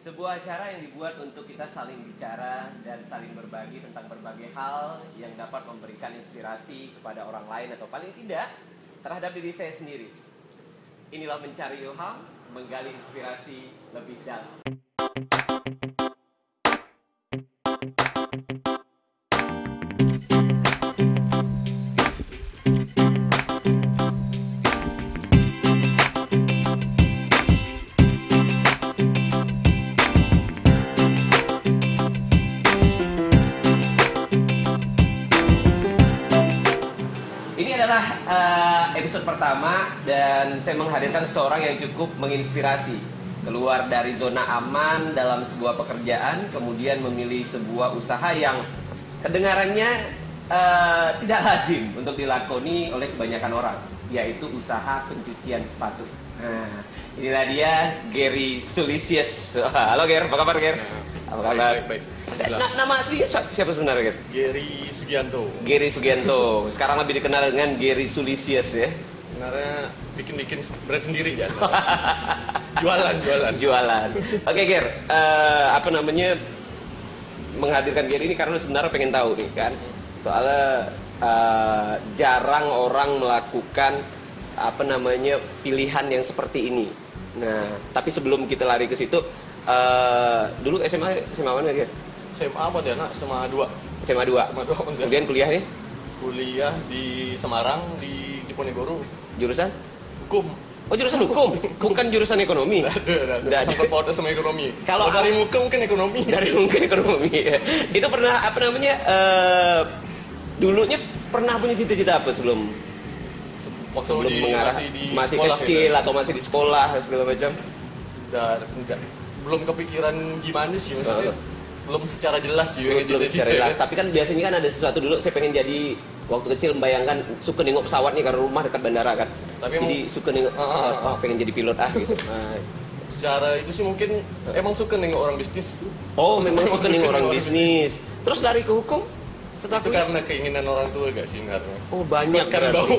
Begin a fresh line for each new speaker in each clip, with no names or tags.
Sebuah acara yang dibuat untuk kita saling bicara dan saling berbagi tentang berbagai hal yang dapat memberikan inspirasi kepada orang lain atau paling tidak terhadap diri saya sendiri. Inilah Mencari Ilham, menggali inspirasi lebih dalam. Ini adalah episode pertama dan saya menghadirkan seorang yang cukup menginspirasi. Keluar dari zona aman dalam sebuah pekerjaan, kemudian memilih sebuah usaha yang kedengarannya tidak lazim untuk dilakoni oleh kebanyakan orang, yaitu usaha pencucian sepatu. Nah, inilah dia Gary Sulisius. Halo Ger, apa kabar Ger? Apa kabar?
Baik.
Nama aslinya siapa sebenarnya Ger?
Gary Sugianto.
Gary Sugianto. Sekarang lebih dikenal dengan Gary Sulisius ya.
Sebenarnya bikin brand sendiri ya. Jualan. Oke Ger, menghadirkan Gary ini karena sebenarnya pengen tahu nih kan. Soalnya jarang orang melakukan pilihan yang seperti ini. Nah, tapi sebelum kita lari ke situ, dulu SMA mana Ger? SMA Pontianak, SMA 2.
SMA 2. Kemudian kuliahnya?
Kuliah di Semarang, di Diponegoro.
Jurusan?
Hukum.
Oh, jurusan hukum, bukan jurusan ekonomi.
Nggak sangkut pautnya sama ekonomi.
Kalau
dari hukum kan ekonomi.
Dari hukum ekonomi. Ya. Itu pernah dulunya pernah punya cita-cita apa sebelum mengarah masih
sekolah,
kecil
ya?
Atau masih di sekolah segala macam?
Belum kepikiran gimana sih maksudnya. Belum secara jelas sih.
Belum secara jelas. Tapi kan biasanya kan ada sesuatu dulu. Saya pengen jadi waktu kecil membayangkan suka nengok pesawatnya karena rumah dekat bandara kan.
Tapi
jadi suka nengok pesawat, pengen jadi pilot gitu. Nah.
Secara itu sih mungkin emang suka nengok orang bisnis.
Oh, memang suka nengok orang bisnis. Terus lari ke hukum?
Itu karena keinginan orang tua gak sih sebenarnya?
Oh, banyak
kan
berarti.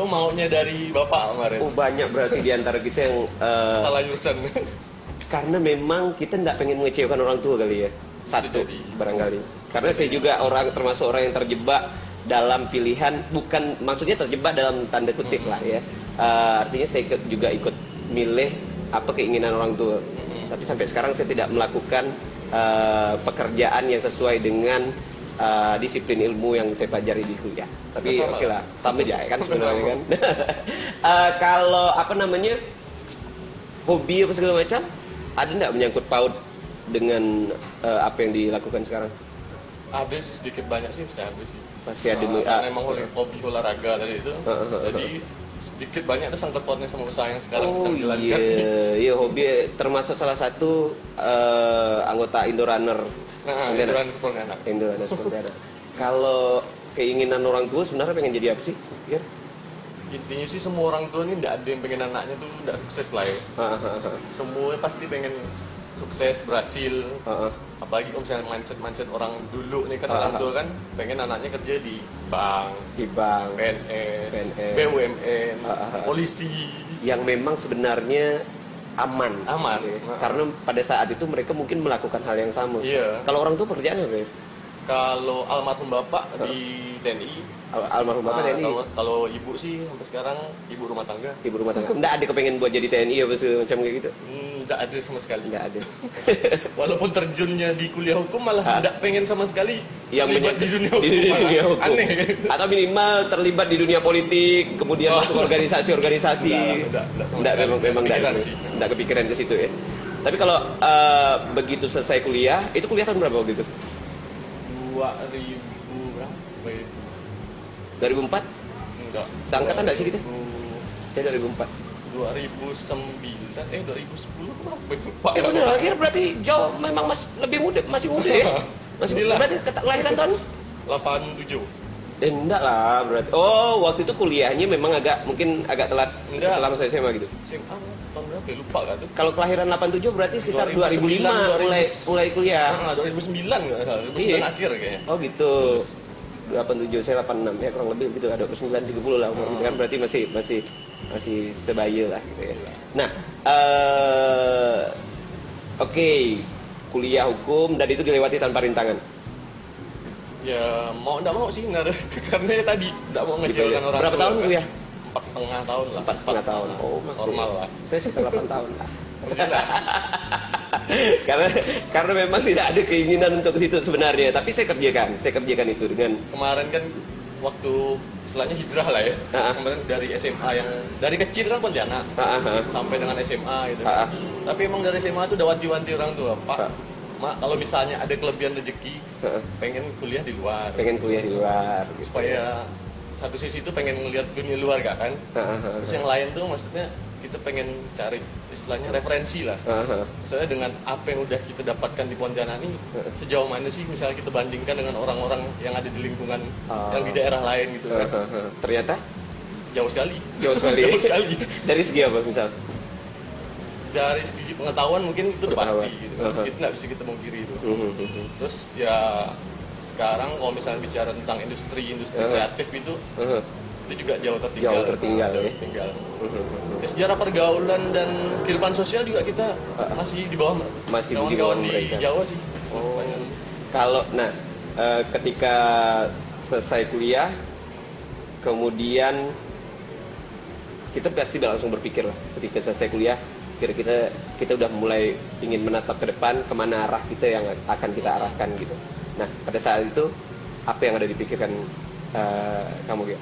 Maunya dari bapak kemarin.
Oh, banyak berarti di antara kita yang
salah jurusan.
Karena memang kita tidak pengen mengecewakan orang tua kali ya. Satu barangkali. Karena saya juga termasuk orang yang terjebak dalam pilihan, bukan maksudnya terjebak dalam tanda kutip lah ya. Artinya saya juga ikut milih apa keinginan orang tua. Tapi sampai sekarang saya tidak melakukan pekerjaan yang sesuai dengan disiplin ilmu yang saya pelajari di kuliah. Tapi oke lah, sama aja kan sebenarnya kan. Kalau hobi apa segala macam, ada nggak menyangkut paut dengan apa yang dilakukan sekarang?
Ada sih, sedikit banyak sih pasti ada sih.
Pasti ada.
Memang hobi olahraga tadi itu. Jadi sedikit banyak ada sangkut pautnya sama usaha yang sekarang sedang dilakukan.
Iya, hobi termasuk salah satu anggota Indorunner.
Indorunner Pontianak.
Indorunner Pontianak. Kalau keinginan orang tua sebenarnya pengen jadi apa sih? Ya?
Intinya sih semua orang tua ini tidak ada yang pengen anaknya tuh tidak sukses lah ya. Semua pasti pengen sukses, berhasil. Apalagi kalau misalnya mindset orang dulu nih kan orang tua kan pengen anaknya kerja di bank, PNS, BUMN, polisi. Yang memang sebenarnya aman.
Karena pada saat itu mereka mungkin melakukan hal yang sama.
Iya.
Kalau orang tua pekerjaannya apa ya?
Kalau almarhum bapak di TNI.
Almarhum bapak TNI.
Kalau ibu sih sampai sekarang ibu rumah tangga.
Nggak ada kepengen buat jadi TNI apa macam kayak gitu?
Nggak ada sama sekali.
Nggak ada.
Walaupun terjunnya di kuliah hukum malah nggak pengen sama sekali
yang
terlibat di dunia hukum.
Aneh. Atau minimal terlibat di dunia politik, kemudian masuk organisasi. Memang nggak kepikiran ke situ ya. Tapi kalau begitu selesai kuliah, itu kuliah tahun berapa waktu itu? 2004?
Enggak.
Seangkatan enggak sih kita? Saya 2004.
2010 berapa?
Benar, akhir berarti jauh memang masih muda ya. Berarti kelahiran tahun
87.
Enggak lah berarti. Oh, waktu itu kuliahnya memang mungkin agak telat setelah masa SMA gitu.
SMA tahun berapa ya? Lupa gak tuh?
Kalau kelahiran 87 berarti sekitar 2005 mulai kuliah.
2009 enggak salah. 2009 akhir kayaknya.
Oh gitu. 87, saya 86 ya kurang lebih gitu, ada 29 30 lah umur kan, berarti masih sebaya lah gitu ya. Nah, Oke, kuliah hukum dan itu dilewati tanpa rintangan.
Ya mau nggak mau sih benar. Karena ya tadi nggak mau ngecewakan orang.
Berapa tahun kuliah?
4,5 tahun lah.
4,5 tahun. Oh, masih
normal lah.
Saya sekitar 8 tahun lah. karena memang tidak ada keinginan untuk ke situ sebenarnya, tapi saya kerjakan itu dengan
kemarin kan waktu istilahnya hijrah lah ya. Kemarin dari SMA yang dari kecil kan Pontianak sampai dengan SMA gitu. Tapi emang dari SMA tuh udah wanti-wanti orang tua, Pak. Mak, kalau misalnya ada kelebihan rezeki, pengen kuliah di luar.
Gitu.
Supaya satu sisi itu pengen ngelihat dunia luar kan. Terus yang lain tuh maksudnya kita pengen cari istilahnya referensi lah. Misalnya dengan apa yang udah kita dapatkan di Pontianak ini, sejauh mana sih misalnya kita bandingkan dengan orang-orang yang ada di lingkungan yang di daerah lain gitu kan.
Ternyata
jauh sekali.
Jauh sekali. Dari segi apa misal?
Dari segi pengetahuan mungkin itu udah pasti gitu kan. Itu nggak bisa kita mungkiri itu. Terus ya sekarang kalau misalnya bicara tentang industri kreatif itu juga jauh tertinggal. Ya, sejarah pergaulan dan kehidupan sosial juga kita masih di bawah kawan-kawan di Jawa sih.
Kalau ketika selesai kuliah kemudian kita pasti langsung berpikir lah, ketika selesai kuliah kira-kira kita udah mulai ingin menatap ke depan kemana arah kita yang akan kita arahkan gitu. Nah pada saat itu apa yang ada dipikirkan kamu ya?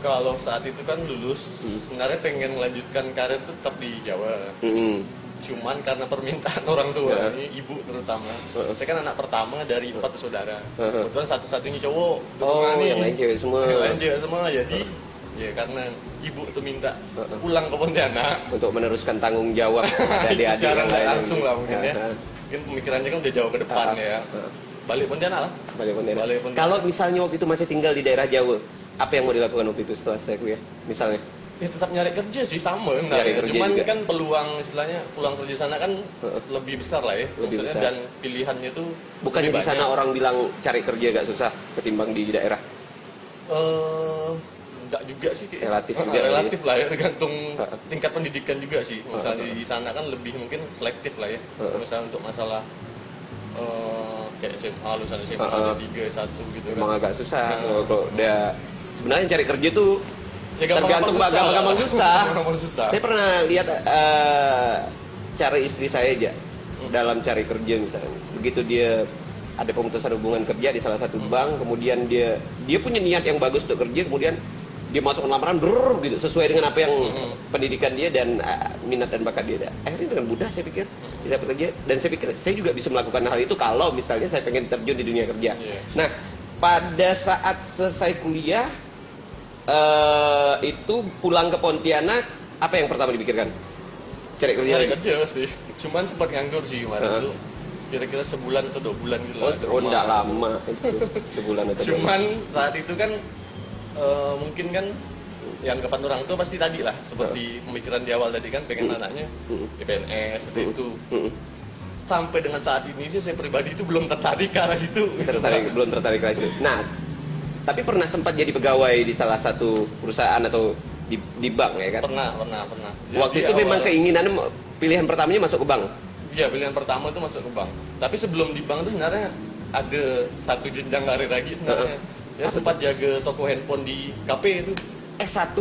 Kalau saat itu kan lulus, sebenarnya pengen melanjutkan karir tetap di Jawa. Cuman karena permintaan orang tua, ini ibu terutama. Saya kan anak pertama dari 4 bersaudara. Kebetulan satu-satunya cowok.
Yang lain cewek semua.
Jadi ya karena ibu tuh minta pulang ke Pontianak
untuk meneruskan tanggung jawab dari adik yang lain.
Langsung lah mungkin ya. Mungkin pemikirannya kan udah jauh ke depan ya. Balik Pontianak lah.
Kalau misalnya waktu itu masih tinggal di daerah Jawa, apa yang mau dilakukan waktu itu setelah saya kuliah misalnya?
Ya tetap nyari kerja sih sama cuman juga. Kan peluang istilahnya pulang kerja sana kan lebih besar lah ya besar. Dan pilihannya tuh
bukannya di sana orang bilang cari kerja gak susah ketimbang di daerah?
Enggak juga sih
relatif
lah ya, tergantung tingkat pendidikan juga sih. Misalnya di sana kan lebih mungkin selektif lah ya. Misalnya untuk masalah kayak SMA lulusan SMA 3 1 gitu kan.
Emang agak susah kalau udah sebenarnya cari kerja tuh
ya,
tergantung gampang susah. Saya pernah lihat cara istri saya aja dalam cari kerja misalnya. Begitu dia ada pemutusan hubungan kerja di salah satu bank, kemudian dia punya niat yang bagus untuk kerja, kemudian dia masuk lamaran gitu sesuai dengan apa yang pendidikan dia dan minat dan bakat dia. Akhirnya dengan mudah saya pikir dia dapat kerja, dan saya pikir saya juga bisa melakukan hal itu kalau misalnya saya pengen terjun di dunia kerja. Nah pada saat selesai kuliah itu pulang ke Pontianak, apa yang pertama dipikirkan? Cari
kerja pasti. Cuman sempat nganggur sih kemarin itu. Kira-kira sebulan atau 2 bulan gitu lah.
Enggak lama itu. Sebulan atau 2 bulan.
Cuman saat itu kan mungkin kan yang anggapan orang tua pasti tadi lah seperti pemikiran di awal tadi kan pengen anaknya di PNS seperti itu. Sampai dengan saat ini sih saya pribadi itu belum tertarik ke arah situ.
Belum tertarik ke arah situ. Nah, tapi pernah sempat jadi pegawai di salah satu perusahaan atau di bank ya kan?
Pernah.
Waktu itu memang keinginan pilihan pertamanya masuk ke bank.
Iya, pilihan pertama itu masuk ke bank. Tapi sebelum di bank itu sebenarnya ada satu jenjang karir lagi sebenarnya. Ya sempat jaga toko handphone di KP itu.
S1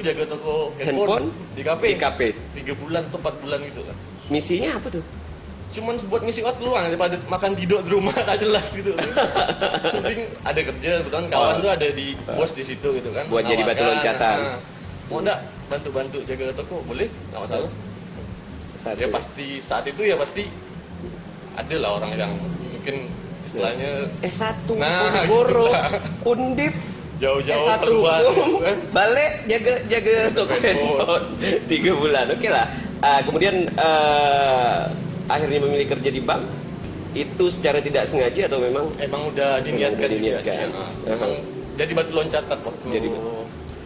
jaga toko handphone di KP. 3 bulan atau 4 bulan gitu lah.
Misinya apa tuh?
Cuman buat ngisi waktu luang daripada makan tidur di rumah tak jelas gitu. Penting ada kerja, kebetulan kawan tuh ada di bos di situ gitu kan.
Buat jadi batu loncatan.
Mau enggak bantu jaga toko? Boleh, enggak masalah. Ya pasti saat itu ya pasti ada lah orang yang mungkin istilahnya
S1 Ponorogo, Undip
jauh-jauh
S1
keluar
balik jaga toko handphone 3 bulan. Oke lah. Kemudian akhirnya memilih kerja di bank itu secara tidak sengaja atau memang
udah diniatkan juga sih. Memang jadi batu loncatan waktu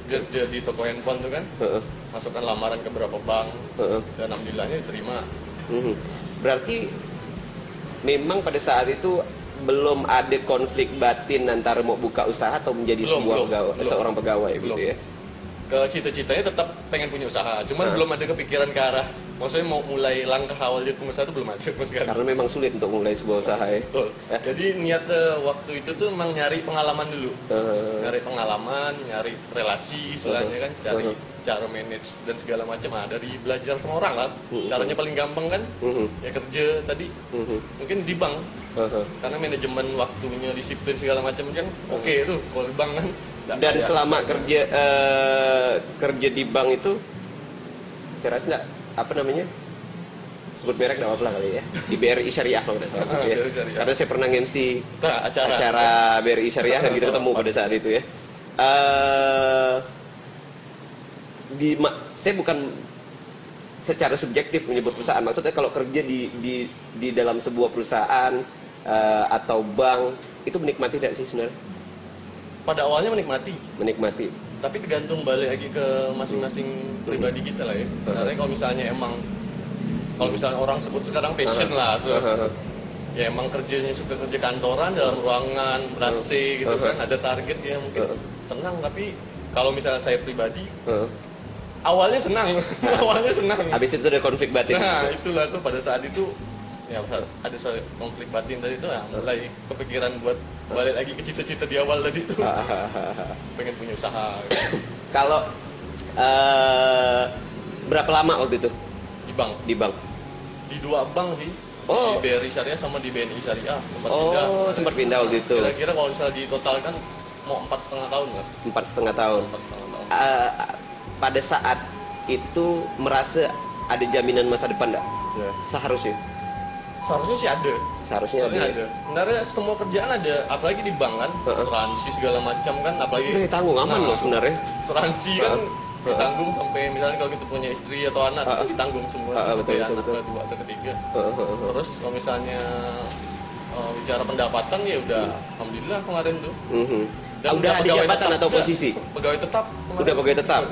jadi toko handphone tuh kan. Masukkan lamaran ke beberapa bank dan alhamdulillahnya diterima.
Berarti memang pada saat itu belum ada konflik batin antara mau buka usaha atau menjadi seorang pegawai gitu ya.
Ke cita-citanya tetap pengen punya usaha, cuman belum ada kepikiran ke arah maksudnya mau mulai langkah awal jadi pengusaha itu belum ada sama sekali.
Karena memang sulit untuk mulai sebuah usaha ya.
Betul. Jadi niat waktu itu tuh memang nyari pengalaman dulu. Nyari pengalaman, nyari relasi istilahnya kan, cari cara manage dan segala macam. Dari belajar sama orang lah. Caranya paling gampang kan ya kerja tadi. Mungkin di bank. Karena manajemen waktunya, disiplin segala macam kan oke tuh kalau di bank kan.
Dan selama kerja di bank itu saya rasa enggak apa namanya, sebut merek enggak apa-apa kali ya, di BRI Syariah kalau tidak salah ya. Karena saya pernah MC acara BRI Syariah dan kita ketemu pada saat itu ya. Saya bukan secara subjektif menyebut perusahaan, maksudnya kalau kerja di dalam sebuah perusahaan atau bank itu menikmati tidak sih sebenarnya?
Pada awalnya menikmati, tapi tergantung balik lagi ke masing-masing pribadi kita lah ya. Karena kalau misalnya orang sebut sekarang passion lah tuh. Ya emang kerjanya suka kerja kantoran dalam ruangan ber-AC gitu kan, ada target ya mungkin senang. Tapi kalau misalnya saya pribadi awalnya senang.
Habis itu ada konflik batin.
Nah itulah tuh pada saat itu ya ada konflik batin tadi tuh ya, mulai kepikiran buat balik lagi ke cita-cita di awal tadi tuh. Pengen punya usaha.
Kalau berapa lama waktu itu di bank?
Di 2 bank sih. Di BRI Syariah sama di BNI Syariah
sempat pindah waktu itu.
Kira-kira kalau misalnya ditotalkan mau 4,5 tahun kan?
4,5 tahun. Pada saat itu merasa ada jaminan masa depan enggak? Seharusnya
sih ada.
Seharusnya ada.
Sebenarnya semua kerjaan ada, apalagi di bank kan, asuransi segala macam kan, apalagi
udah ditanggung aman loh sebenarnya.
Asuransi kan ditanggung sampai misalnya kalau kita punya istri atau anak itu ditanggung semua sampai anak kedua atau ketiga. Terus kalau misalnya bicara pendapatan ya udah alhamdulillah kemarin tuh.
Dan udah ada jabatan atau posisi?
Pegawai tetap.
Udah pegawai tetap.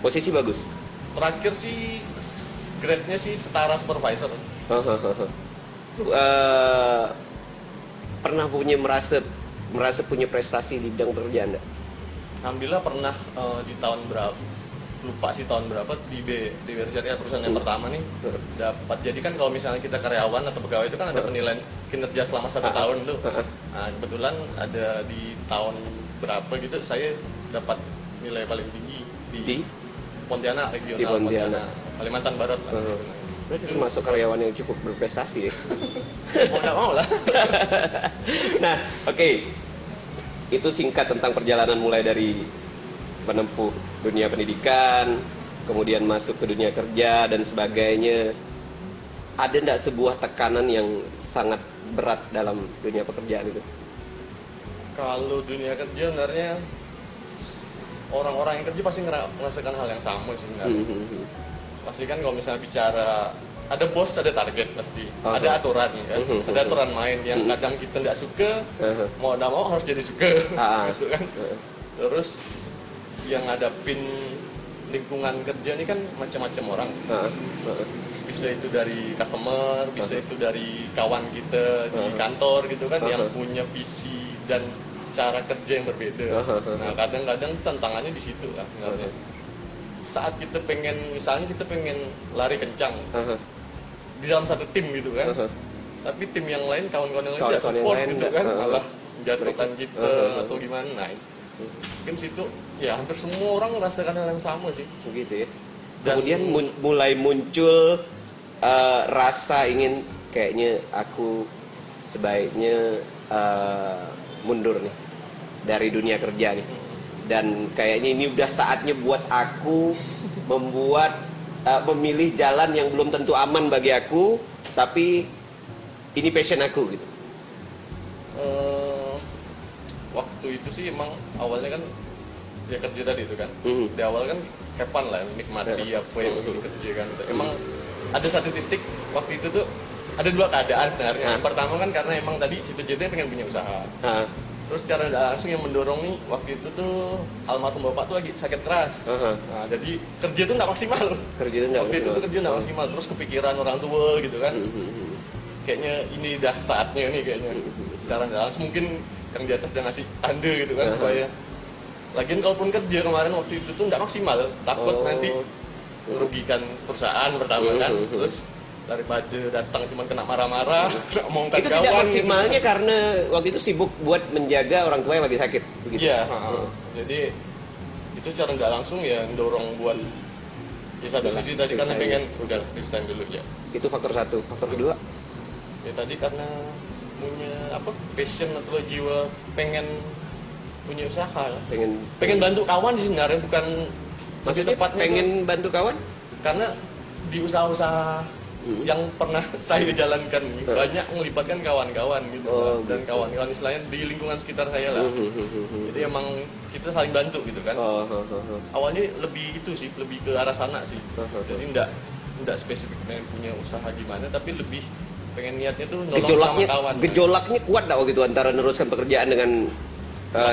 Posisi bagus.
Terakhir sih grade-nya sih setara supervisor.
Pernah merasa punya prestasi di bidang pekerjaan enggak?
Alhamdulillah pernah di tahun berapa, lupa sih tahun berapa, di BRI Syariah perusahaan yang pertama nih dapat. Jadi kan kalau misalnya kita karyawan atau pegawai itu kan ada penilaian kinerja selama 1 tahun tuh. Nah kebetulan ada di tahun berapa gitu saya dapat nilai paling tinggi di Pontianak, regional Pontianak, Kalimantan Barat lah.
Berarti termasuk karyawan yang cukup berprestasi ya?
Mau nggak mau lah.
Nah, oke. Itu singkat tentang perjalanan mulai dari menempuh dunia pendidikan, kemudian masuk ke dunia kerja dan sebagainya. Ada enggak sebuah tekanan yang sangat berat dalam dunia pekerjaan itu?
Kalau dunia kerja sebenarnya orang-orang yang kerja pasti merasakan hal yang sama sih sebenarnya. Pasti kan kalau misalnya bicara ada bos, ada target pasti, ada aturan kan, ada aturan main yang kadang kita nggak suka, mau nggak mau harus jadi suka, gitu kan. Terus yang ngadapin lingkungan kerja ini kan macam-macam orang, bisa itu dari customer, bisa itu dari kawan kita di kantor gitu kan, yang punya visi dan cara kerja yang berbeda. Nah kadang-kadang tantangannya di situ lah sebenarnya. Saat kita misalnya kita pengen lari kencang di dalam satu tim gitu kan, tapi tim yang lain, kawan-kawan yang lain tidak support gitu kan, malah menjatuhkan kita atau gimana. Nah, mungkin situ ya hampir semua orang merasakan hal yang sama sih.
Begitu ya. Kemudian mulai muncul rasa ingin kayaknya aku sebaiknya mundur nih dari dunia kerja nih. Dan kayaknya ini udah saatnya buat aku memilih jalan yang belum tentu aman bagi aku, tapi ini passion aku gitu.
Waktu itu sih emang awalnya kan ya kerja tadi itu kan. Di awal kan have fun lah, nikmati apa yang kerja kan. Emang ada satu titik waktu itu tuh ada 2 keadaan sebenarnya. Yang pertama kan karena emang tadi cita-citanya pengen punya usaha. Terus secara langsung yang mendorong nih waktu itu tuh almarhum bapak tuh lagi sakit keras. Nah, jadi kerja tuh nggak maksimal. Waktu itu tuh kerja nggak maksimal. Terus kepikiran orang tua gitu kan. Kayaknya ini dah saatnya nih kayaknya. Secara nggak langsung mungkin yang di atas udah ngasih tanda gitu kan supaya. Lagian kalaupun kerja kemarin waktu itu tuh nggak maksimal. Takut nanti merugikan perusahaan pertama kan, terus daripada datang cuma kena marah-marah, omongkan
itu
kawan.
Tidak maksimalnya gitu. Karena waktu itu sibuk buat menjaga orang tua yang lagi sakit.
Iya. Jadi itu cara nggak langsung ya dorong buat ya satu sisi tadi karena pengen udah resign dulu ya.
Itu faktor satu. Faktor kedua?
Ya tadi karena punya passion atau jiwa pengen punya usaha. Pengen bantu kawan sih sebenarnya, bukan
maksudnya pengen bantu kawan
karena di usaha-usaha yang pernah saya jalankan banyak melibatkan kawan-kawan gitu dan kawan-kawan istilahnya di lingkungan sekitar saya lah. Jadi emang kita saling bantu gitu kan. Awalnya lebih itu sih, lebih ke arah sana sih. Jadi enggak spesifik pengen punya usaha gimana, tapi lebih pengen niatnya tuh nolong sama kawan.
Gejolaknya kuat waktu itu antara meneruskan pekerjaan dengan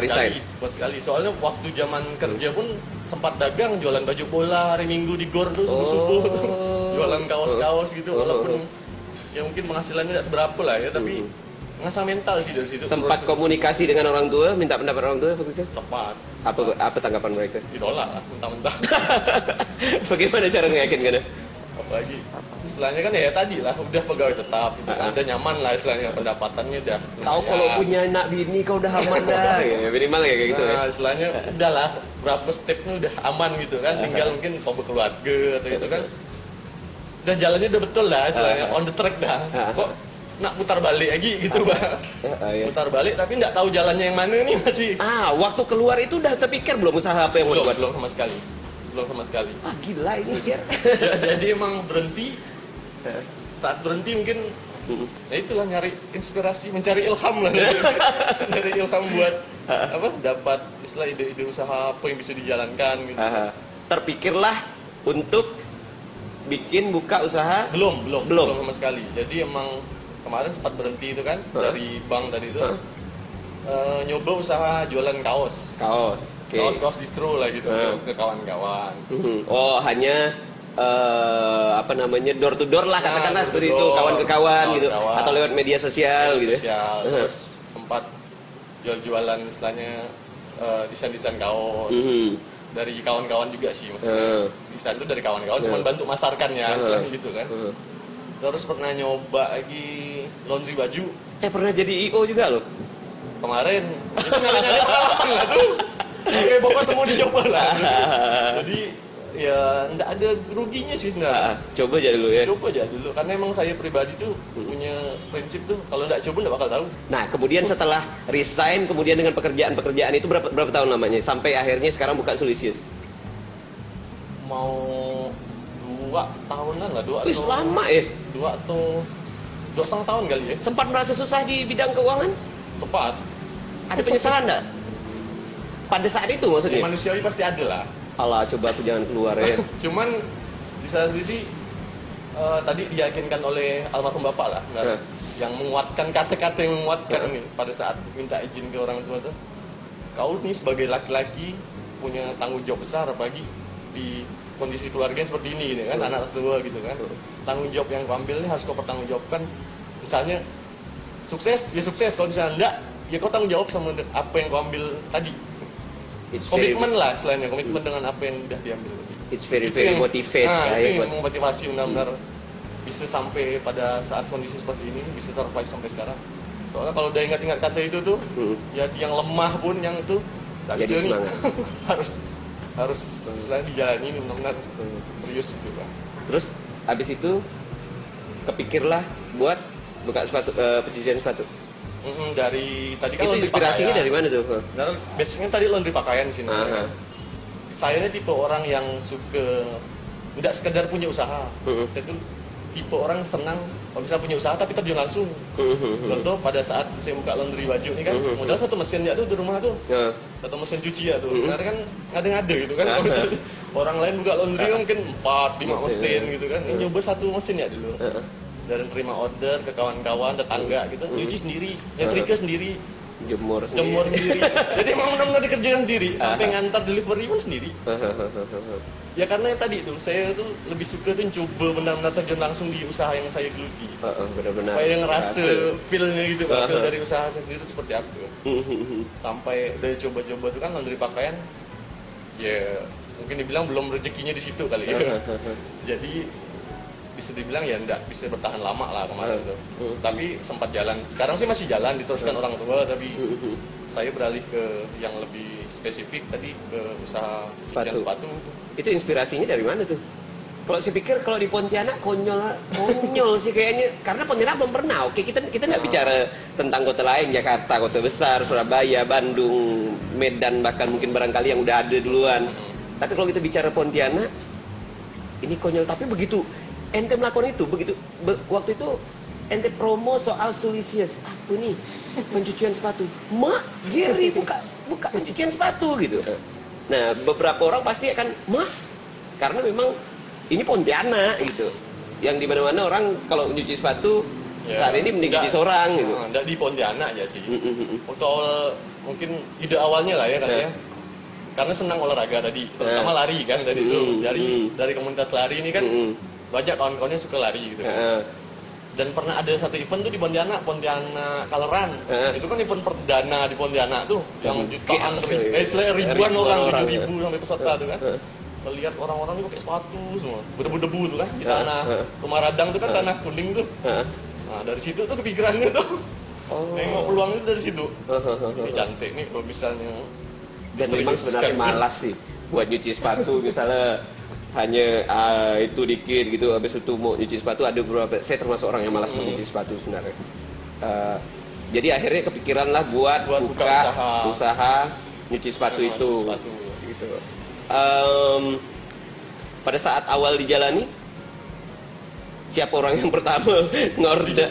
resign.
Kuat sekali. Soalnya waktu zaman kerja pun sempat dagang, jualan baju bola hari Minggu di GOR tuh subuh-subuh. Jualan kaos-kaos gitu, walaupun ya mungkin penghasilannya tidak seberapa lah ya, tapi ngasah mental sih dari situ.
Sempat komunikasi dengan orang tua, minta pendapat orang tua waktu itu?
Sempat.
Apa tanggapan mereka?
Ditolak lah, mentah-mentah.
Bagaimana cara meyakinkannya?
Apalagi istilahnya kan ya tadi lah, udah pegawai tetap gitu kan, udah nyaman lah istilahnya, pendapatannya udah
kau kalau punya anak bini kau udah aman dah ya, minimal kayak gitu ya.
Istilahnya udah lah, berapa stepnya udah aman gitu kan, tinggal mungkin kau berkeluarga atau gitu kan, dan jalannya udah betul lah istilahnya, on the track dah. Kok nak putar balik lagi gitu Bang. Putar balik tapi nggak tahu jalannya yang mana nih masih.
Waktu keluar itu udah terpikir belum usaha apa yang mau dibuat?
Belum sama sekali.
Gila ini Ger.
Ya, jadi emang berhenti. Saat berhenti mungkin ya itulah nyari inspirasi, mencari ilham lah. Nyari ilham buat dapat istilah ide-ide usaha apa yang bisa dijalankan gitu.
Terpikirlah untuk buka usaah? Belum
sama sekali. Jadi emang kemarin sempat berhenti itu kan dari bank tadi itu. Nyoba usaha jualan kaos. Kaos distro lah gitu ke kawan-kawan.
Hanya door to door lah katakanlah seperti itu, kawan ke kawan gitu, atau lewat media sosial gitu.
Terus sempat jual-jualan istilahnya desain-desain kaos. Dari kawan-kawan juga sih maksudnya. Desain itu dari kawan-kawan, cuma bantu masarkannya istilahnya gitu kan. Terus pernah nyoba lagi laundry baju.
Pernah jadi IO juga loh.
Kemarin itu nyala-nyala lah tuh. Oke, pokoknya semua dicoba lah. Jadi ya enggak ada ruginya sih sebenarnya.
Coba aja dulu ya.
Karena emang saya pribadi tuh punya prinsip tuh kalau enggak coba enggak bakal tahu.
Nah, kemudian setelah resign, kemudian dengan pekerjaan itu berapa tahun lamanya sampai akhirnya sekarang buka Sulisius?
Mau 2 tahunan lah, 2
atau lama ya?
2 atau 2,5 tahun kali ya.
Sempat merasa susah di bidang keuangan?
Sempat.
Ada penyesalan enggak? Pada saat itu maksudnya?
Ya, manusiawi pasti ada lah.
Alah, coba aku jangan keluar ya.
Cuman di satu sisi tadi diyakinkan oleh almarhum bapak lah, yang menguatkan kata-kata yang menguatkan nih pada saat minta izin ke orang tua tuh. Kau nih sebagai laki-laki punya tanggung jawab besar apalagi di kondisi keluarga yang seperti ini gitu kan, anak tua gitu kan. Tanggung jawab yang kau ambil ini harus kau pertanggungjawabkan. Misalnya sukses, ya sukses. Kalau misalnya enggak, ya kau tanggung jawab sama apa yang kau ambil tadi. Komitmen lah selainnya, komitmen dengan apa yang udah diambil.
It's very motivate.
Itu yang memotivasi benar-benar bisa sampai pada saat kondisi seperti ini bisa survive sampai sekarang. Soalnya kalau udah ingat-ingat kata itu tuh, ya yang lemah pun yang itu nggak bisa nih. harus selain dijalani benar-benar serius gitu Pak.
Terus abis itu kepikirlah buat buka pencucian sepatu.
Dari tadi kan
itu inspirasinya dari mana tuh?
Basicnya tadi laundry pakaian sih. Saya ini tipe orang yang suka tidak sekedar punya usaha. Saya tuh tipe orang senang kalau bisa punya usaha tapi terjun langsung. Contoh pada saat saya buka laundry baju ini kan modal satu mesin ya tuh di rumah tuh. Satu mesin cuci ya tuh. Karena kan ngada-ngada gitu kan. Orang lain buka laundry mungkin 4-5 mesin gitu kan. Ini nyoba satu mesin ya dulu. Dan terima order ke kawan-kawan, tetangga gitu, nyuci sendiri, nyetrika sendiri, jemur sendiri. Jadi emang benar-benar dikerjakan sendiri, sampai ngantar delivery pun sendiri. Ya karena yang tadi itu, saya tuh lebih suka tuh coba benar-benar terjun langsung di usaha yang saya geluti.
Benar-benar.
Supaya ngerasa feel-nya gitu, feel dari usaha saya sendiri itu seperti apa. Sampai dari coba-coba tuh kan laundry pakaian, ya mungkin dibilang belum rezekinya di situ kali ya. Jadi bisa dibilang ya enggak bisa bertahan lama lah kemarin itu. Tapi sempat jalan. Sekarang sih masih jalan diteruskan orang tua, tapi saya beralih ke yang lebih spesifik tadi, ke usaha cucian sepatu.
Itu inspirasinya dari mana tuh? Kalau saya pikir kalau di Pontianak konyol sih kayaknya, karena Pontianak belum pernah. Oke, kita nggak bicara tentang kota lain, Jakarta, kota besar, Surabaya, Bandung, Medan, bahkan mungkin barangkali yang udah ada duluan. Tapi kalau kita bicara Pontianak, ini konyol. Tapi begitu ente melakukan itu, waktu itu ente promo soal Sulisius, aku nih pencucian sepatu, mak Giri buka pencucian sepatu gitu. Nah beberapa orang pasti akan mak, karena memang ini Pontianak gitu, yang di mana-mana orang kalau mencuci sepatu saat ini mending cuci seorang gitu.
Enggak di Pontianak aja sih. Waktu awal mungkin ide awalnya lah ya katanya. Karena senang olahraga tadi, terutama lari kan tadi itu. Dari komunitas lari ini kan banyak kawan-kawannya suka lari gitu. Dan pernah ada satu event tuh di Pontianak Kaleran. Itu kan event perdana di Pontianak tuh, yang jutaan ribuan orang, 7.000 sampai peserta tuh kan. Melihat orang-orang ini pakai sepatu semua, berdebu-debu tuh kan di tanah Rumah Radang tuh kan tanah kuning tuh. Nah dari situ tuh kepikirannya tuh, nengok peluang itu dari situ. Ini cantik nih kalau misalnya.
Dan memang sebenarnya malas sih buat nyuci sepatu, misalnya hanya itu dikit gitu, habis itu mau nyuci sepatu ada beberapa. Saya termasuk orang yang malas nyuci sepatu sebenarnya. Jadi akhirnya kepikiran lah buat buka usaha nyuci sepatu itu. Gitu. Pada saat awal dijalani, siapa orang yang pertama ngorder?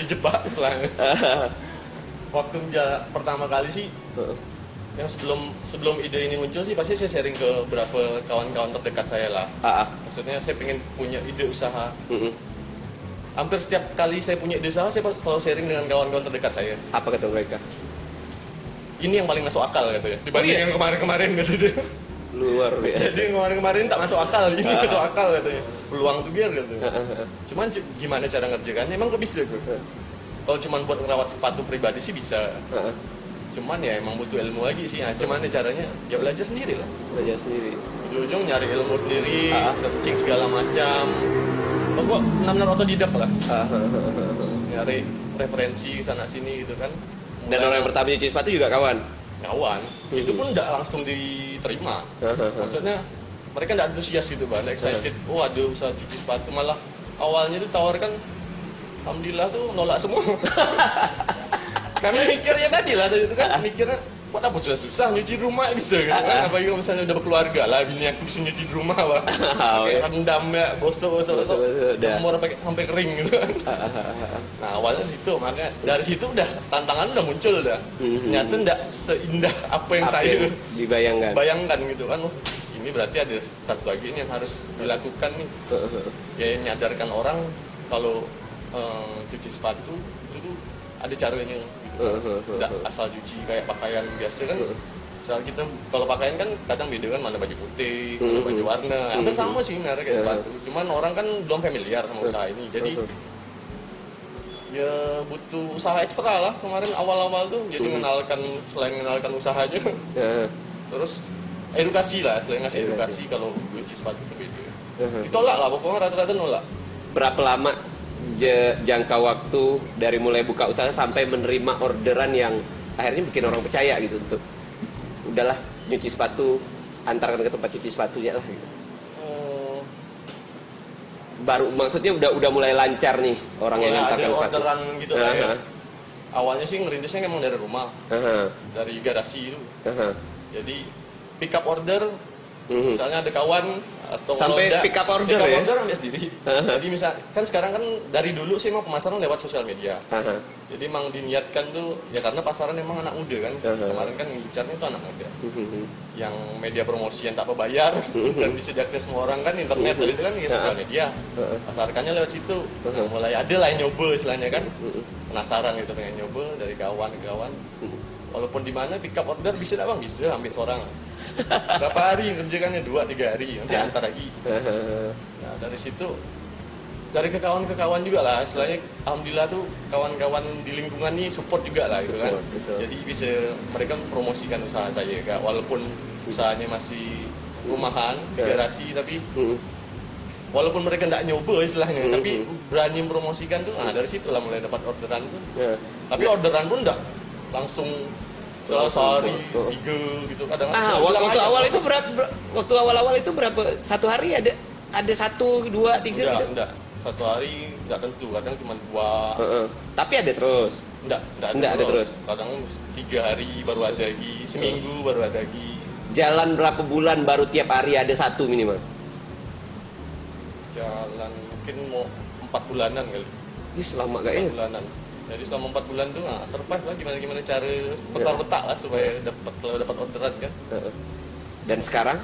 Dijebak istilahnya. Waktu pertama kali sih, yang sebelum ide ini muncul sih pasti saya sharing ke beberapa kawan-kawan terdekat saya lah. Maksudnya saya pengen punya ide usaha. Hampir setiap kali saya punya ide usaha, saya selalu sharing dengan kawan-kawan terdekat saya.
Apa kata mereka?
Ini yang paling masuk akal gitu ya, dibanding yang kemarin-kemarin gitu.
Luar biasa.
Jadi kemarin-kemarin tak masuk akal, ini masuk akal katanya. Peluang tuh biar gitu. Cuman gimana cara ngerjakannya? Emang gak bisa gitu. Kalau cuman buat ngerawat sepatu pribadi sih bisa. Cuman ya emang butuh ilmu lagi sih. Nah, cuman caranya ya belajar sendiri lah.
Belajar sendiri.
Ujung-ujung nyari ilmu sendiri, searching segala macam. Pokok benar-benar otodidak lah. Nyari referensi sana sini gitu kan.
Dan orang yang pertama nyuci sepatu juga kawan.
Itu pun tidak langsung diterima. Maksudnya mereka tidak antusias gitu, Bang, excited. Oh ada usaha cuci sepatu, malah awalnya itu tawarkan, alhamdulillah tuh nolak semua. Karena mikirnya tadi itu kan mikirnya, kok apa susah nyuci rumah bisa gitu kan? Apalagi kalau misalnya udah berkeluarga lah, bini aku bisa nyuci rumah, Bang. Kayak rendam ya, gosok, umur sampai kering gitu kan. Nah awalnya dari situ, makanya dari situ udah tantangan udah muncul dah. Ternyata tidak seindah apa yang saya bayangkan gitu kan. Ini berarti ada satu lagi yang harus dilakukan nih. Ya nyadarkan orang kalau cuci sepatu itu tuh ada caranya. Nggak asal cuci kayak pakaian biasa kan. Misal kita kalau pakaian kan kadang beda kan, mana baju putih, mana baju warna. Hampir sama sih sebenarnya kayak sepatu. Cuman orang kan belum familiar sama usaha ini. Jadi ya butuh usaha ekstra lah kemarin awal-awal tuh. Jadi selain mengenalkan usahanya, terus edukasi lah, selain ngasih edukasi kalau cuci sepatu itu beda. Ditolak lah, pokoknya rata-rata nolak.
Berapa lama jangka waktu dari mulai buka usaha sampai menerima orderan yang akhirnya bikin orang percaya gitu untuk udahlah nyuci sepatu, antarkan ke tempat cuci sepatunya lah gitu. Baru maksudnya udah mulai lancar nih orang yang ngantarkan sepatu.
Ada orderan gitu lah ya. Awalnya sih ngerintisnya emang dari rumah, dari garasi itu. Jadi pick up order, misalnya ada kawan atau
sampai pick up order ya?
Order ambil sendiri. Jadi misal kan sekarang kan dari dulu sih mau pemasaran lewat sosial media. Jadi emang diniatkan tuh ya karena pasaran emang anak muda kan. Kemarin kan bicaranya itu anak muda. Yang media promosi yang tak berbayar dan bisa diakses semua orang kan, internet itu kan ya sosial media. Pasarkannya lewat situ. Nah, mulai ada lah yang nyoba istilahnya kan. Penasaran gitu, pengen nyoba dari kawan ke kawan. Walaupun di mana pick up order bisa tak Bang? Bisa ambil seorang. Berapa hari kerjakannya? 2-3 hari, nanti antar lagi. Nah dari situ, dari ke kawan juga lah, istilahnya alhamdulillah tuh kawan-kawan di lingkungan ini support juga lah gitu kan.
Betul.
Jadi bisa mereka promosikan usaha saya, walaupun usahanya masih rumahan di garasi, tapi walaupun mereka nggak nyoba istilahnya, tapi berani mempromosikan tuh, nah dari situ lah mulai dapat orderan tuh. Tapi orderan pun nggak langsung sehari 3 gitu, kadang.
Waktu awal itu waktu awal itu berapa? Satu hari ada 1, 2, 3 gitu?
Enggak. Satu hari nggak tentu, kadang cuma 2.
Tapi ada terus? Enggak ada terus.
Kadang 3 hari baru ada lagi, seminggu baru ada lagi.
Jalan berapa bulan baru tiap hari ada 1 minimal?
Jalan mungkin mau 4 bulanan kali.
Ih, selama gak ya? 4
bulanan. Jadi selama 4 bulan tuh survive lah, gimana cara petak-petak lah supaya dapat orderan kan.
Dan sekarang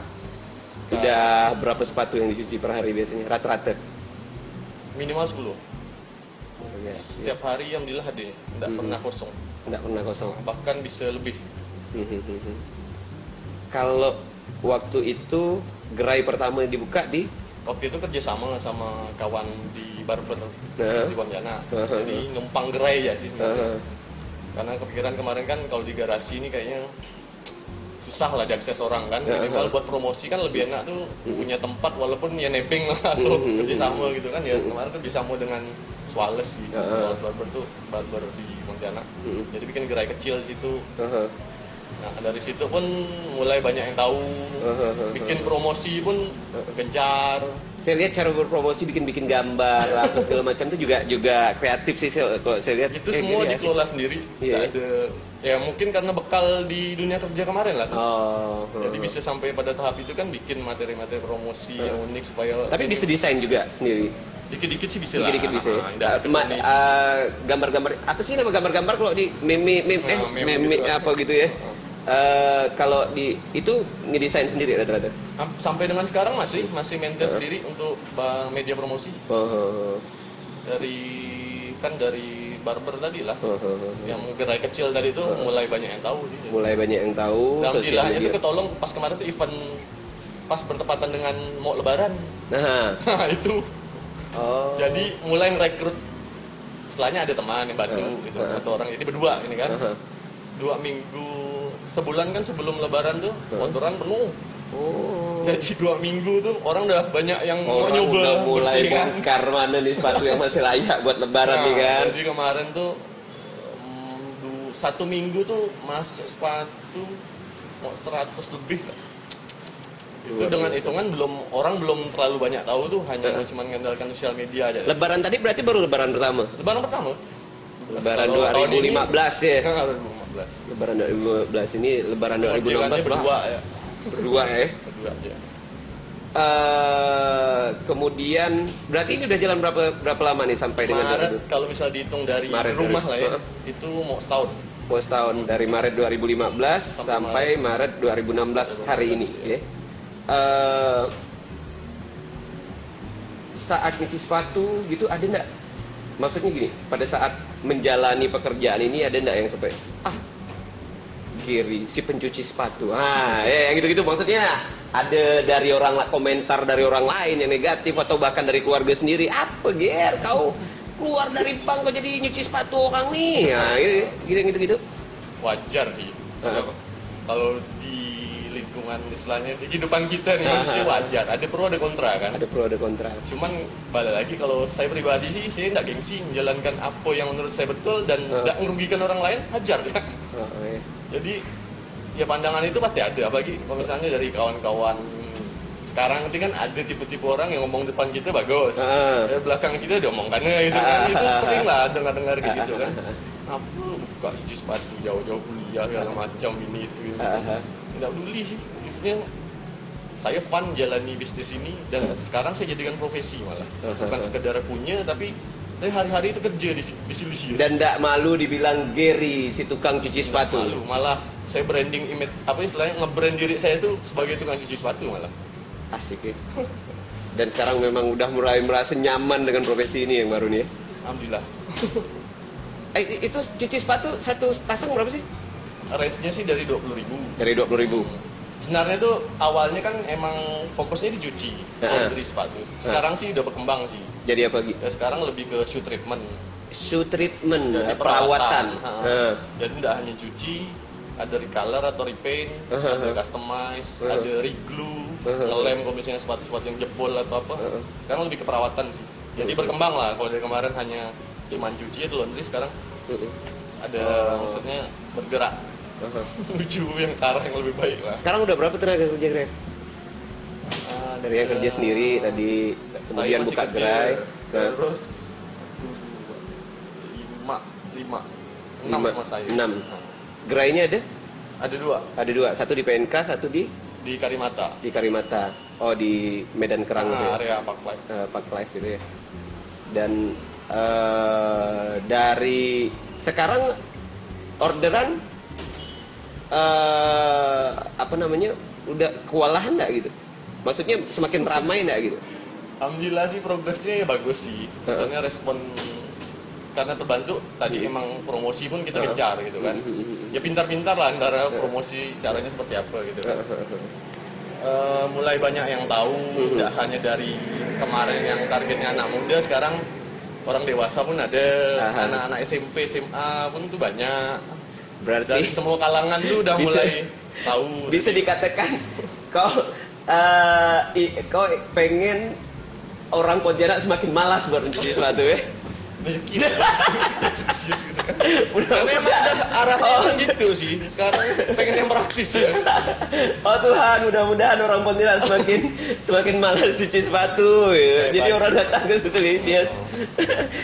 udah berapa sepatu yang dicuci per hari biasanya rata-rata?
Minimal 10. Setiap hari alhamdulillah ada, enggak pernah kosong. Bahkan bisa lebih.
Kalau waktu itu gerai pertama dibuka di?
Waktu itu kerjasama sama kawan di barber di Pontianak. Jadi numpang gerai ya sih sebenarnya. Karena kepikiran kemarin kan kalau di garasi ini kayaknya susah lah diakses orang kan. Minimal buat promosi kan lebih enak tuh punya tempat, walaupun ya nebeng lah atau kerjasama gitu kan. Ya kemarin kerjasama dengan Swales sih, Swales Barber tuh barber di Pontianak. Jadi bikin gerai kecil di situ. Nah dari situ pun mulai banyak yang tahu, bikin promosi pun gencar.
Saya lihat cara berpromosi bikin gambar apa segala macam itu juga kreatif sih kalau saya lihat.
Itu semua dikelola sendiri. Ada ya mungkin karena bekal di dunia kerja kemarin lah. Jadi bisa sampai pada tahap itu kan bikin materi-materi promosi yang unik supaya. Tapi
bisa desain juga sendiri.
Dikit-dikit sih bisa lah.
Dikit-dikit bisa. Gambar-gambar apa sih nama gambar-gambar kalau di meme apa gitu ya? Kalau di itu ngedesain sendiri rata-rata.
Sampai dengan sekarang masih maintain sendiri untuk media promosi. Dari barber tadi lah. Yang gerai kecil tadi itu mulai banyak yang tahu. Alhamdulillahnya itu ketolong pas kemarin tuh event pas bertepatan dengan mau lebaran. Nah, itu. Jadi mulai ngerekrut. Setelahnya ada teman yang bantu gitu, satu orang, jadi berdua ini kan. 2 minggu, sebulan kan sebelum lebaran tuh orderan penuh. Jadi 2 minggu tuh orang udah banyak yang mau nyoba
mulai bongkar mana nih sepatu yang masih layak buat lebaran nih kan.
Jadi kemarin tuh 1 minggu tuh masuk sepatu mau 100 lebih lah. Itu dengan hitungan orang belum terlalu banyak tahu tuh, hanya cuma mengandalkan sosial media aja.
Lebaran tadi berarti baru lebaran pertama? Lebaran 2015 ya? Lebaran 2015 ini lebaran 2016
berdua ya.
Berdua ya?
Berdua aja.
Kemudian berarti ini udah jalan berapa lama nih sampai dengan
Maret, kalau misal dihitung dari Maret, rumah lah ya, itu mau setahun.
Mau setahun, dari Maret 2015 sampai Maret 2016 hari ini ya. Saat nyuci sepatu gitu ada enggak? Maksudnya gini, pada saat menjalani pekerjaan ini ada enggak yang sampai Giri si pencuci sepatu, yang gitu-gitu, maksudnya ada dari komentar dari orang lain yang negatif atau bahkan dari keluarga sendiri, apa Ger kau keluar dari bank kau jadi nyuci sepatu orang nih, gitu-gitu.
Wajar sih, kalau di lingkungan istilahnya di kehidupan kita nih manusia wajar, ada pro ada kontra kan.
Ada pro ada kontra.
Cuman balik lagi kalau saya pribadi sih, saya nggak gengsi menjalankan apa yang menurut saya betul dan nggak merugikan orang lain, hajar kan. Jadi ya pandangan itu pasti ada, apalagi kalau misalnya dari kawan-kawan sekarang nanti kan ada tipe-tipe orang yang ngomong depan kita bagus, belakang kita diomongkannya gitu kan, itu sering lah dengar-dengar gitu kan. Apa buka cuci sepatu jauh-jauh kuliah segala macam ini itu. Nggak peduli sih, intinya saya fun jalani bisnis ini dan sekarang saya jadikan profesi malah, bukan sekedar punya tapi hari-hari itu kerja di sini.
Dan tidak malu dibilang Gary si tukang cuci sepatu.
Malu, malah saya branding image, apa istilahnya, nge-brand diri saya itu sebagai tukang cuci sepatu malah.
Asik ya. Dan sekarang memang udah mulai merasa nyaman dengan profesi ini yang baru nih ya.
Alhamdulillah.
Itu cuci sepatu satu pasang berapa sih?
Range-nya sih dari 20.000.
Dari 20.000.
Sebenarnya tuh awalnya kan emang fokusnya dicuci, laundry sepatu. Sekarang sih udah berkembang sih.
Jadi apa lagi?
Ya, sekarang lebih ke shoe treatment.
Shoe treatment,
jadi
perawatan.
Jadi tidak hanya cuci, ada recolor atau repaint, ada customize, ada reglue, ngelem kalau misalnya sepatu-sepatu yang jebol atau apa. Sekarang lebih ke perawatan sih. Jadi berkembang lah. Kalau dari kemarin hanya cuma cuci atau laundry, sekarang ada maksudnya bergerak menuju yang ke arah yang lebih baik lah.
Sekarang udah berapa tenaga kerja Greg? Dari yang kerja sendiri tadi, kemudian buka gerai,
terus 6 sama saya.
6. Gerainya ada?
Ada 2.
Ada 2. Satu di PNK, satu di
Karimata.
Di Karimata. Oh, di Medan Kerang gitu ya.
Area Park Life.
Park Life gitu ya. Dan dari sekarang orderan apa namanya? Udah kewalahan enggak gitu? Maksudnya semakin ramai enggak gitu?
Alhamdulillah sih progresnya ya bagus sih. Misalnya respon karena terbantu tadi emang promosi pun kita gencar gitu kan. Ya pintar-pintar lah antara promosi caranya seperti apa gitu kan. Mulai banyak yang tahu, tidak hanya dari kemarin yang targetnya anak muda, sekarang orang dewasa pun ada, anak-anak SMP, SMA pun tuh banyak.
Berarti
dari semua kalangan tuh udah mulai tahu.
Bisa dikatakan kau pengen orang Pontianak semakin malas buat mencuci sepatu ya?
Rezeki serius gitu kan. Karena emang udah arahnya gitu sih. Sekarang pengen yang praktis ya.
Oh Tuhan, mudah-mudahan orang Pontianak semakin malas cuci sepatu ya. Jadi orang datang ke Sulisius.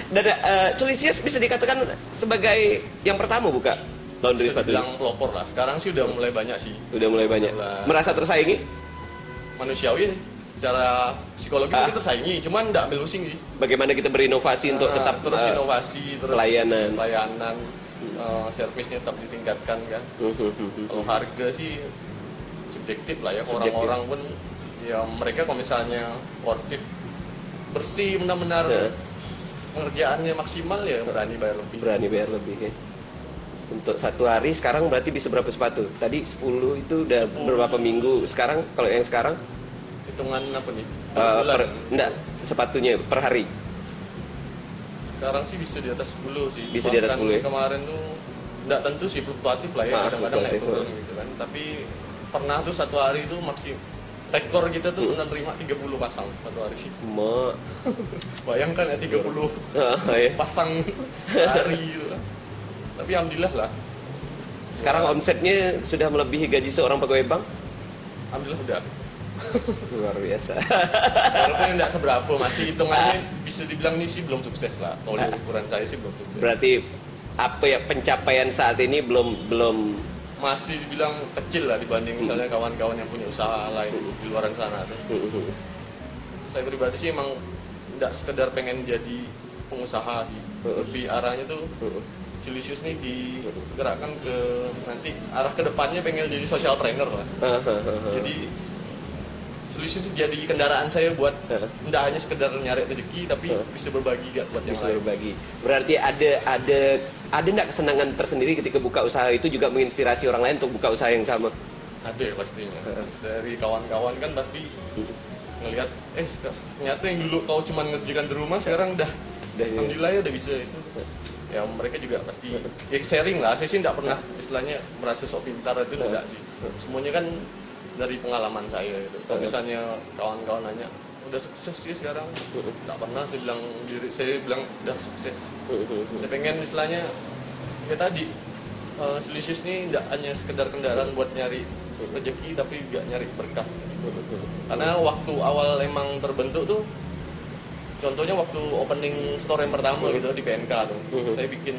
Dan Sulisius bisa dikatakan sebagai yang pertama buka laundry sepatu.
Bilang pelopor lah. Sekarang sih udah mulai banyak sih.
Udah mulai banyak. Merasa tersaingi?
Manusiawi secara psikologis kita tersaingi, cuman nggak ambil pusing sih.
Bagaimana kita berinovasi untuk tetap
terus inovasi, terus pelayanan, servisnya tetap ditingkatkan kan. Kalau harga sih subjektif lah ya, orang-orang pun ya mereka kalau misalnya worth it, bersih benar-benar pengerjaannya maksimal ya berani bayar lebih.
Berani bayar lebih ya. Untuk satu hari sekarang berarti bisa berapa sepatu? Tadi 10 itu udah 10. Berapa minggu? Sekarang kalau yang sekarang
hitungan apa nih?
Enggak, sepatunya per hari.
Sekarang sih bisa di atas 10 sih.
Bisa di atas 10 ya?
Kemarin tuh enggak tentu sih fluktuatif lah ya, kadang-kadang naik turun gitu kan. Tapi pernah tuh satu hari itu rekor kita tuh menerima 30 pasang satu hari. Bayangkan ya 30 pasang sehari gitu. Tapi alhamdulillah lah.
Sekarang omsetnya sudah melebihi gaji seorang pegawai bank?
Alhamdulillah udah.
Luar biasa.
Walaupun tidak seberapa, masih hitungannya bisa dibilang ini sih belum sukses lah. Kalau ukuran saya sih belum sukses.
Berarti apa ya pencapaian saat ini belum
masih dibilang kecil lah dibanding misalnya kawan-kawan yang punya usaha lain di luar sana. Saya pribadi sih emang tidak sekedar pengen jadi pengusaha sih. Lebih arahnya tuh Sulisius nih digerakkan ke nanti arah kedepannya pengen jadi social trainer lah. Jadi Sulisius jadi kendaraan saya buat tidak hanya sekedar nyari rezeki tapi bisa berbagi gak buat yang lain.
Berbagi. Berarti ada nggak kesenangan tersendiri ketika buka usaha itu juga menginspirasi orang lain untuk buka usaha yang sama?
Ada pastinya. Dari kawan-kawan kan pasti ngelihat ternyata yang dulu kau cuma ngerjakan di rumah sekarang alhamdulillah ya udah bisa itu. Ya mereka juga pasti sharing lah. Saya sih tidak pernah istilahnya merasa sok pintar itu enggak sih. Semuanya kan dari pengalaman saya gitu. Kalau misalnya kawan-kawan nanya udah sukses sih sekarang, nggak pernah saya bilang diri saya bilang udah sukses. Saya pengen istilahnya ya tadi Sulisius ini tidak hanya sekedar kendaraan buat nyari rezeki tapi juga nyari berkah. Karena waktu awal emang terbentuk tuh, contohnya waktu opening store yang pertama gitu di PNK tuh, saya bikin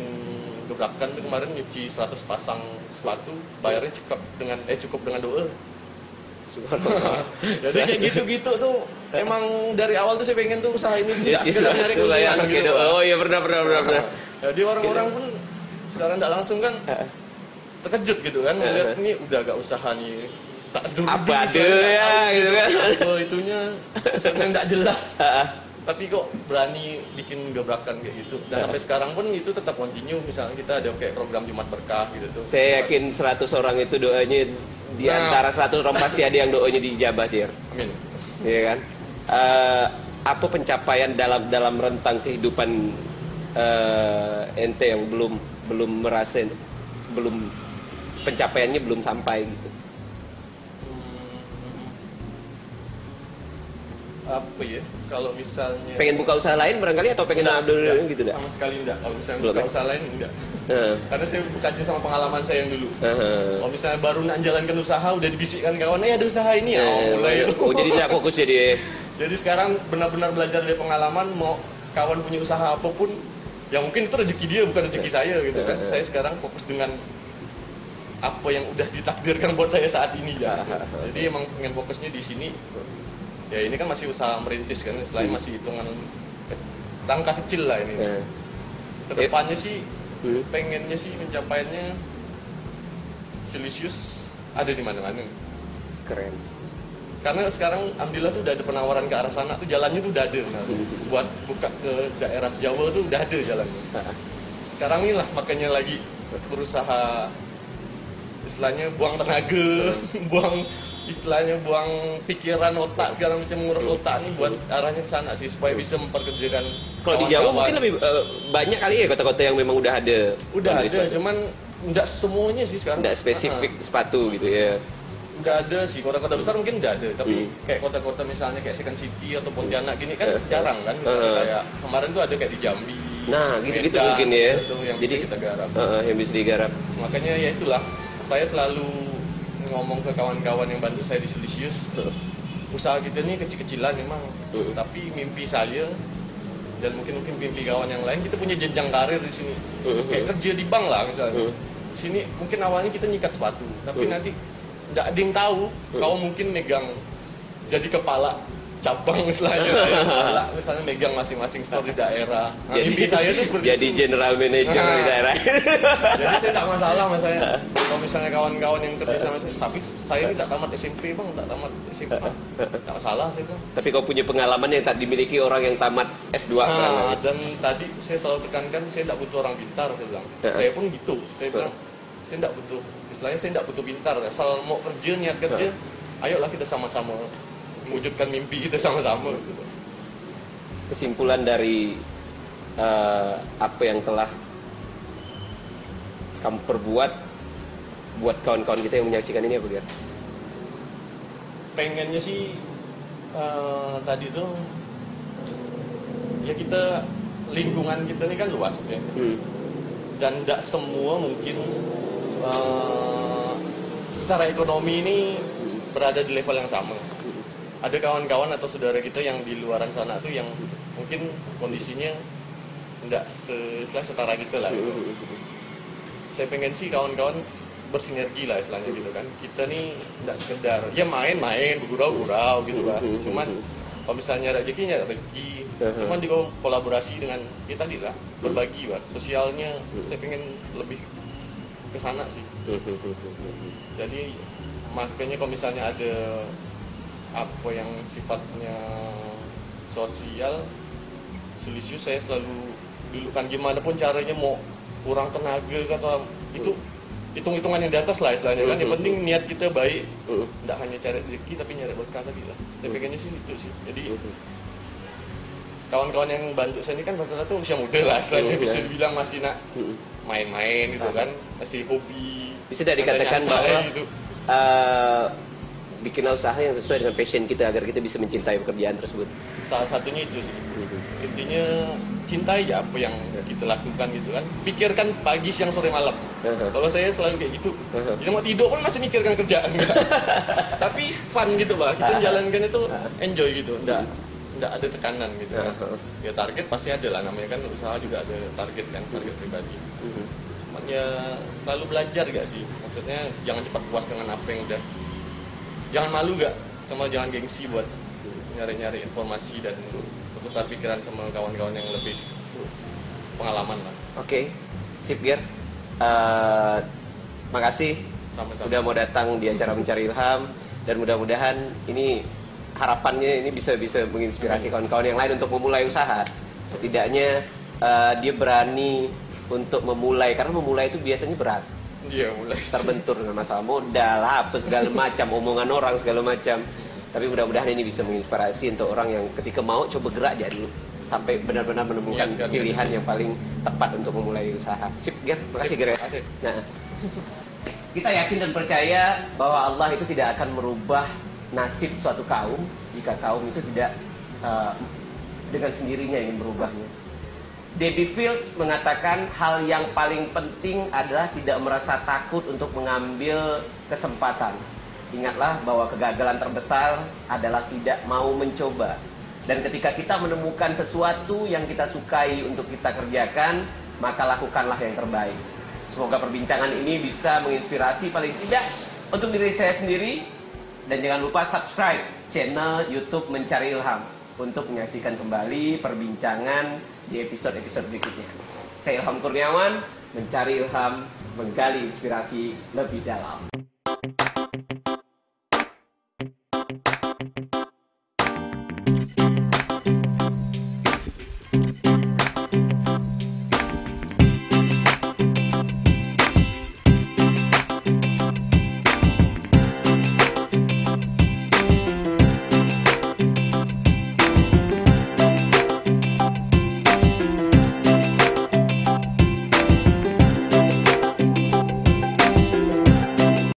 gebrakan tuh kemarin nyuci 100 pasang sepatu, bayarnya cukup dengan doa. Jadi kayak gitu-gitu tuh emang dari awal tuh saya pengen tuh usaha ini tidak sekedar nyari keuntungan gitu.
Oh iya pernah.
Jadi orang-orang pun secara tidak langsung kan terkejut gitu kan melihat ini udah gak usaha nih tak dulu
apa ada ya gitu kan.
Itunya sebenarnya tidak jelas. Tapi kok berani bikin gebrakan kayak gitu. Dan sampai sekarang pun itu tetap continue. Misalnya kita ada kayak program Jumat Berkah gitu tuh.
Saya yakin 100 orang itu doanya di antara 100 orang pasti ada yang doanya dijabah, Cir.
Amin.
Iya kan? Apa pencapaian dalam rentang kehidupan ente yang belum pencapaiannya belum sampai gitu.
Apa ya, kalau misalnya
Pengen buka usaha lain barangkali atau pengen dulu gitu dah?
Sama sekali enggak. Kalau misalnya
Belum,
buka
ya?
usaha lain enggak. Karena saya kaji sama pengalaman saya yang dulu. Kalau misalnya baru nak jalankan usaha udah dibisikkan kawan, ada usaha ini ya. Mulai.
Jadi tidak fokus jadi.
Jadi sekarang benar-benar belajar dari pengalaman, mau kawan punya usaha apapun, yang mungkin itu rezeki dia bukan rezeki saya gitu kan. Saya sekarang fokus dengan apa yang udah ditakdirkan buat saya saat ini ya. Jadi emang pengen fokusnya di sini. Ya ini kan masih usaha merintis kan, selain masih hitungan langkah kecil lah ini. Kedepannya sih pengennya sih mencapainya Silisius ada di mana-mana.
Keren.
Karena sekarang alhamdulillah tuh udah ada penawaran ke arah sana tuh, jalannya tuh udah ada. Nah, buat buka ke daerah Jawa tuh udah ada jalannya. Sekarang inilah makanya lagi berusaha istilahnya buang tenaga, buang pikiran otak segala macam, ngurus otak nih buat arahnya ke sana sih supaya bisa memperkerjakan.
Kalau di Jawa mungkin lebih banyak kali ya kota-kota yang memang udah ada.
Udah ada, cuman nggak semuanya sih sekarang.
Nggak spesifik sepatu gitu ya.
Udah ada sih, kota-kota besar mungkin udah ada, tapi kayak kota-kota misalnya kayak Second City atau Pontianak gini kan jarang kan. Misalnya kayak kemarin tuh ada kayak di Jambi.
Nah, gitu-gitu mungkin ya.
Yang
Jadi
bisa kita garap.
Yang bisa digarap.
Makanya ya itulah, saya selalu ngomong ke kawan-kawan yang bantu saya di Silisius, usaha kita ini kecil-kecilan memang, tapi mimpi saya dan mungkin mimpi kawan yang lain, kita punya jenjang karir di sini. Kayak kerja di bank lah misalnya. Di sini mungkin awalnya kita nyikat sepatu, tapi nanti nggak ada yang tahu, kau mungkin megang jadi kepala cabang misalnya megang masing-masing store di daerah. Nah, mimpi saya tuh seperti
jadi general manager di daerah.
Jadi saya tak masalah saya. Kalau misalnya kawan-kawan yang kerja sama saya, tapi saya ini tak tamat SMP bang, tak tamat SMA, tak masalah saya kan.
Tapi kau punya pengalaman yang tak dimiliki orang yang tamat S2.
Dan tadi saya selalu tekankan, saya tidak butuh orang pintar, saya bilang. Saya pun gitu, saya bilang saya tidak butuh, istilahnya saya tidak butuh pintar. Asal mau kerja, niat kerja, ayolah kita sama-sama mewujudkan mimpi kita sama-sama.
Kesimpulan dari apa yang telah kamu perbuat buat kawan-kawan kita yang menyaksikan ini apa, Ger?
Pengennya sih tadi tuh ya kita, lingkungan kita ini kan luas ya, dan tidak semua mungkin secara ekonomi ini berada di level yang sama. Ada kawan-kawan atau saudara kita yang di luaran sana tuh yang mungkin kondisinya tidak setara kita lah gitu. Saya pengen sih kawan-kawan bersinergi lah istilahnya gitu kan. Kita nih tidak sekedar ya main-main, bergurau-gurau gitu lah. Cuman kalau misalnya rezekinya rezeki, cuman di kolaborasi dengan kita tadi lah, berbagi lah. Sosialnya saya pengen lebih ke sana sih. Jadi makanya kalau misalnya ada apa yang sifatnya sosial, Silisius saya selalu dulukan gimana pun caranya, mau kurang tenaga atau itu hitung-hitungan yang di atas lah istilahnya kan. Yang penting niat kita baik, tidak hanya cari rezeki tapi nyari berkah tadi lah. Saya pengennya sih itu sih. Jadi kawan-kawan yang bantu saya ini kan rata-rata usia muda lah istilahnya, bisa dibilang masih nak main-main gitu kan, masih hobi.
Bisa tidak dikatakan bahwa gitu. Bikinlah usaha yang sesuai dengan passion kita agar kita bisa mencintai pekerjaan tersebut.
Salah satunya itu sih. Intinya cintai ya apa yang kita lakukan gitu kan. Pikirkan pagi, siang, sore, malam. Kalau saya selalu kayak gitu. Jadi mau tidur pun masih mikirkan kerjaan gitu. Tapi fun gitu Pak. Kita jalankan itu enjoy gitu. Nggak ada tekanan gitu kan. Ya target pasti ada lah, namanya kan usaha juga ada target kan, target pribadi. Cuman ya selalu belajar gak sih? Maksudnya jangan cepat puas dengan apa yang udah. Jangan malu gak, sama jangan gengsi buat nyari-nyari informasi dan bertukar pikiran sama kawan-kawan yang lebih pengalaman lah.
Oke, sip Ger. Makasih
Sama-sama.
udah mau datang di acara Mencari Ilham, dan mudah-mudahan ini harapannya ini bisa menginspirasi kawan-kawan yang lain untuk memulai usaha. Setidaknya dia berani untuk memulai, karena memulai itu biasanya berat.
Iya, mulai
Terbentur dengan masalah modal, apa segala macam, omongan orang segala macam. Tapi mudah-mudahan ini bisa menginspirasi untuk orang yang ketika mau coba gerak aja dulu sampai benar-benar menemukan pilihan yang paling tepat untuk memulai usaha. Sip, Ger. Makasih, Ger.
Makasih.
Nah. Kita yakin dan percaya bahwa Allah itu tidak akan merubah nasib suatu kaum jika kaum itu tidak dengan sendirinya ingin merubahnya. Debbie Fields mengatakan hal yang paling penting adalah tidak merasa takut untuk mengambil kesempatan. Ingatlah bahwa kegagalan terbesar adalah tidak mau mencoba. Dan ketika kita menemukan sesuatu yang kita sukai untuk kita kerjakan, maka lakukanlah yang terbaik. Semoga perbincangan ini bisa menginspirasi paling tidak untuk diri saya sendiri. Dan jangan lupa subscribe channel YouTube Mencari Ilham untuk menyaksikan kembali perbincangan di episode-episode berikutnya. Saya Ilham Kurniawan, Mencari Ilham, menggali inspirasi lebih dalam.